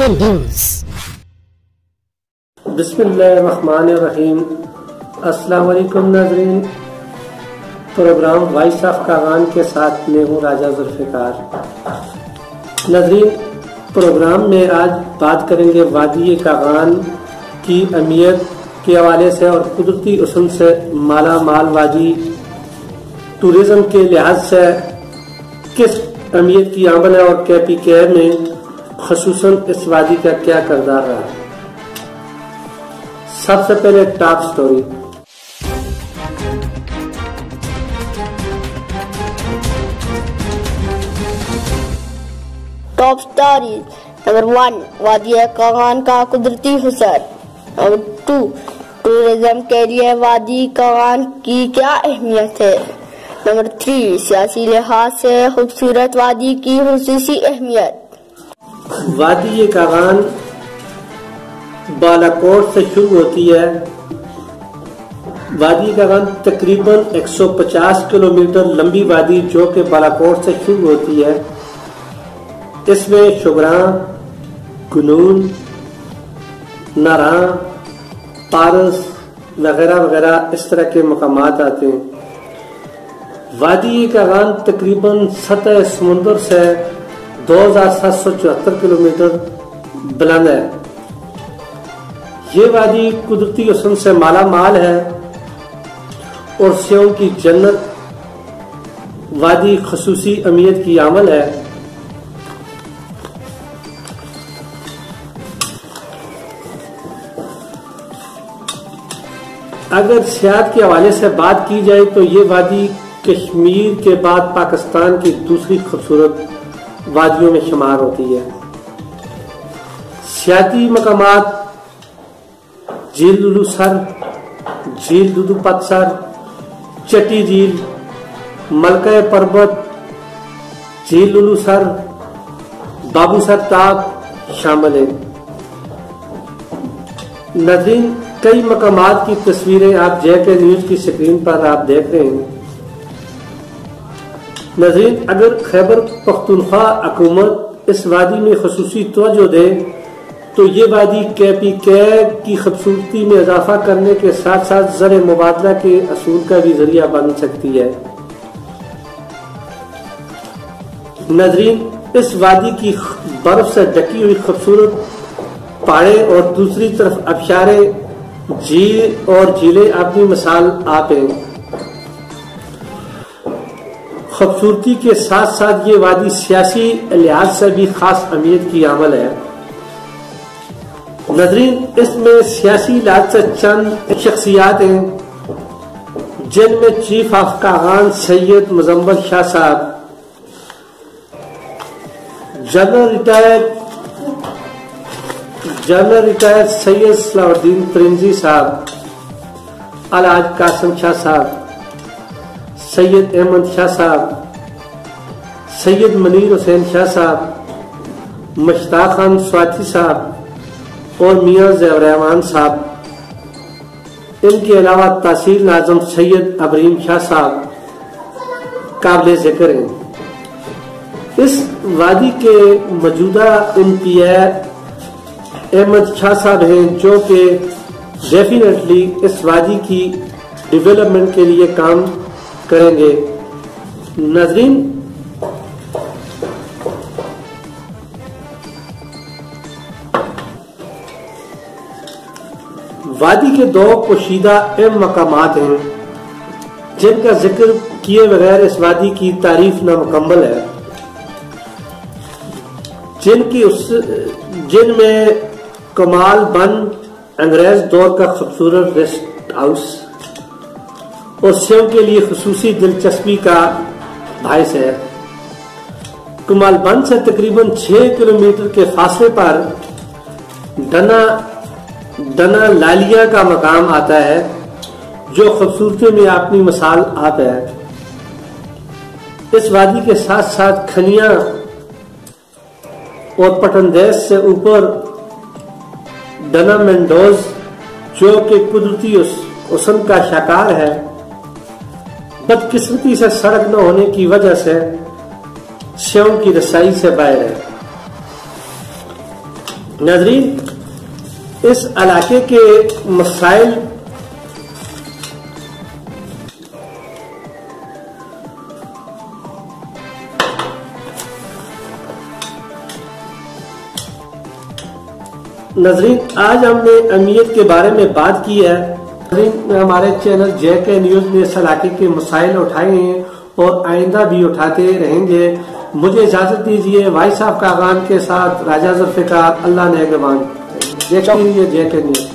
के न्यूज। बिस्मिल्लाहिर्रहमानिर्रहीम। अस्सलाम वालेकुम नाज़रीन। प्रोग्राम वॉइस ऑफ कागान के साथ मैं हूँ राजा जुल्फ़िकार। नाज़रीन, प्रोग्राम में आज बात करेंगे वादी कागान की अहमियत के हवाले से और कुदरती उसूल से माला माल वादी टूरिज्म के लिहाज से किस अहमियत की आमल है और KPK में ख़ुसूसन इस वादी का क्या किरदार रहा। सबसे पहले top story. Top stories. Number 1, वादी कागान का कुदरती हुस्न। नंबर 2, टूरिज्म के लिए वादी कागान की क्या अहमियत है। नंबर 3, सियासी लिहाज से खूबसूरत वादी की खुसूसी अहमियत। वादी कागान बालाकोट से शुरू होती है। वादी कागान तकरीबन 150 किलोमीटर लंबी वादी जो कि बालाकोट से शुरू होती है। इसमें शुगरा, गुनून, नारा, पारस वगैरह वगैरह इस तरह के मकामात आते हैं। वादी कागान तकरीबन सतह समुंदर से 2774 किलोमीटर बुलंद है। ये वादी कुदरती हुस्न से माला माल है और सेओं की जन्नत वादी खसूसी अहमियत की आमल है। अगर सियाहत के हवाले से बात की जाए तो ये वादी कश्मीर के बाद पाकिस्तान की दूसरी खूबसूरत वादियों में शुमार होती है। सियाती मकामात झील लुलुसर, झील दुदुपत्सर, चटी झील, मलका पर्वत, झील लुलुसर, बाबूसर ताप शामिल है। नाज़रीन, कई मकामात की तस्वीरें आप JK न्यूज की स्क्रीन पर आप देख रहे हैं। नाज़रीन, अगर खैबर पख्तूनख्वा हुकूमत इस वादी में खसूसी तवज्जो दे तो ये वादी KPK की खूबसूरती में इजाफा करने के साथ साथ ज़र मुबादला के असूल का भी जरिया बन सकती है। नाज़रीन, इस वादी की बर्फ से ढकी हुई खूबसूरत पहाड़े और दूसरी तरफ आबशारे, झील और झीलें अपनी मिसाल आप हैं। खूबसूरती के साथ साथ ये वादी सियासी लिहाज से भी खास अहमियत की आमल है। नाज़रीन, इसमें सियासी लिहाज से चंद शख्सियात हैं जिनमें चीफ ऑफ कागान सैयद मुजम्मल शाह साहब, जनरल रिटायर्ड सैयद सलाहुद्दीन प्रिंजी साहब, अलहाज कासिम शाह साहब, सैयद अहमद शाह साहब, सैयद मनीर हुसैन शाह साहब, मुश्ताक खान स्वाति साहब और मियां ज़ैवर रहमान साहब। इनके अलावा तहसील नाज़म सैयद अबरीम शाह साहब काबिल जिक्र हैं। इस वादी के मौजूदा MPA अहमद शाह साहब हैं जो कि डेफिनेटली इस वादी की डेवलपमेंट के लिए काम करेंगे। नाज़रीन, वादी के दो पोशीदा अहम मकामात हैं जिनका जिक्र किए बगैर इस वादी की तारीफ नामुकम्मल है, जिनमें कमाल बंद अंग्रेज दौर का खूबसूरत रेस्ट हाउस और सेव के लिए खुसूसी दिलचस्पी का बायस है। कमाल बंद से तकरीबन 6 किलोमीटर के फासले पर डना लालिया का मकाम आता है जो खूबसूरती में अपनी मिसाल आप है। इस वादी के साथ साथ खनिया और पटनदेश से ऊपर डना मेंडोज जो कि कुदरती हुस्न का शिकार है, बदकिस्मती से सड़क न होने की वजह से सेव की रसाई से बाहर है। नाज़रीन, इस इलाके के मसाइल नाज़रीन, आज हमने अहमियत के बारे में बात की है। नाज़रीन, हमारे चैनल JK न्यूज़ ने इस इलाके के मसाइल उठाए हैं और आइंदा भी उठाते रहेंगे। मुझे इजाजत दीजिए। भाई साहब कागान के साथ राजा जुल्फ़िकार, अल्लाह नेगबान। JK news.